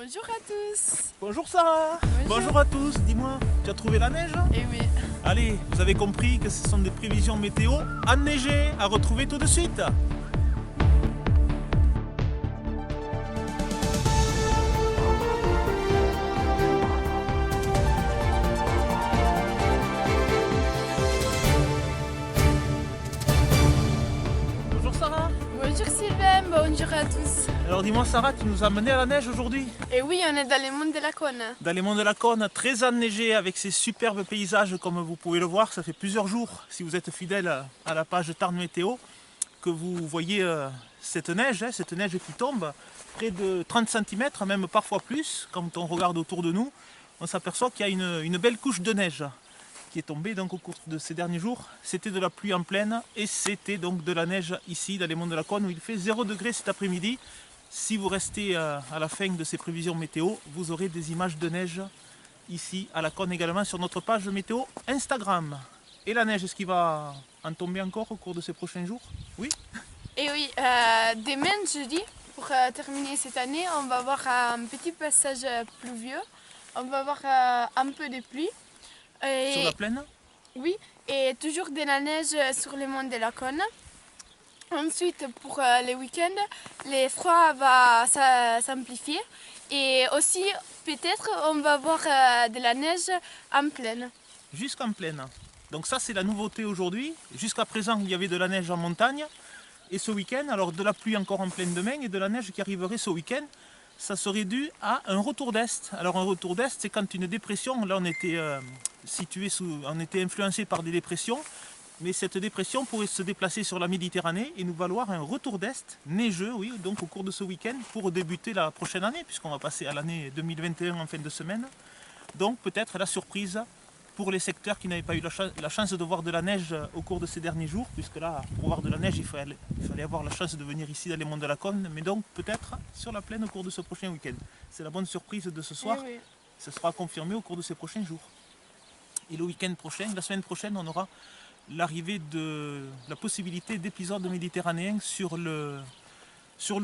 Bonjour à tous. Bonjour Sarah. Bonjour. À tous. Dis-moi, tu as trouvé la neige? Eh oui. Allez, vous avez compris que ce sont des prévisions météo enneigées à retrouver tout de suite. Bonjour Sarah. Bonjour Sylvain, bonjour à tous. Alors dis-moi Sarah, tu nous as menés à la neige aujourd'hui? Et oui, on est dans les monts de la Cône. Dans les monts de la Cône, très enneigé avec ces superbes paysages comme vous pouvez le voir. Ça fait plusieurs jours, si vous êtes fidèle à la page Tarn Météo, que vous voyez cette neige qui tombe, près de 30 cm, même parfois plus. Quand on regarde autour de nous, on s'aperçoit qu'il y a une belle couche de neige qui est tombée donc, au cours de ces derniers jours. C'était de la pluie en pleine et c'était donc de la neige ici dans les monts de la Cône où il fait 0 degré cet après-midi. Si vous restez à la fin de ces prévisions météo, vous aurez des images de neige ici à la Cône également sur notre page météo Instagram. Et la neige, est-ce qu'il va en tomber encore au cours de ces prochains jours? Oui. Et oui, demain jeudi, pour terminer cette année, on va avoir un petit passage pluvieux. On va avoir un peu de pluie. Et, Sur la plaine? oui, et toujours de la neige sur les monts de la Cône. Ensuite, pour les week-ends, les froids va s'amplifier. Et aussi, peut-être, on va avoir de la neige en plaine. Jusqu'en plaine. Donc ça, c'est la nouveauté aujourd'hui. Jusqu'à présent, il y avait de la neige en montagne. Et ce week-end, alors de la pluie encore en pleine demain et de la neige qui arriverait ce week-end, ça serait dû à un retour d'est. Alors un retour d'est, c'est quand une dépression, là on était on était influencé par des dépressions, mais cette dépression pourrait se déplacer sur la Méditerranée et nous valoir un retour d'est neigeux, oui, donc au cours de ce week-end pour débuter la prochaine année, puisqu'on va passer à l'année 2021 en fin de semaine. Donc peut-être la surprise pour les secteurs qui n'avaient pas eu la chance de voir de la neige au cours de ces derniers jours, puisque là, pour voir de la neige, il fallait avoir la chance de venir ici dans les monts de la Cône, mais donc peut-être sur la plaine au cours de ce prochain week-end. C'est la bonne surprise de ce soir, Oui. ce sera confirmé au cours de ces prochains jours. Et le week-end prochain, la semaine prochaine, on aura l'arrivée de la possibilité d'épisodes méditerranéens sur le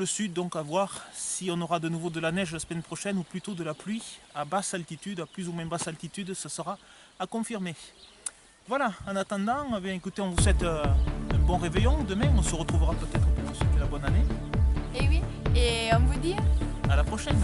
sud, donc à voir si on aura de nouveau de la neige la semaine prochaine ou plutôt de la pluie à basse altitude, à plus ou moins basse altitude, ce sera à confirmer. Voilà, en attendant, écoutez, on vous souhaite un bon réveillon. Demain, on se retrouvera peut-être pour vous souhaiter la bonne année. Et oui, et on vous dit À la prochaine.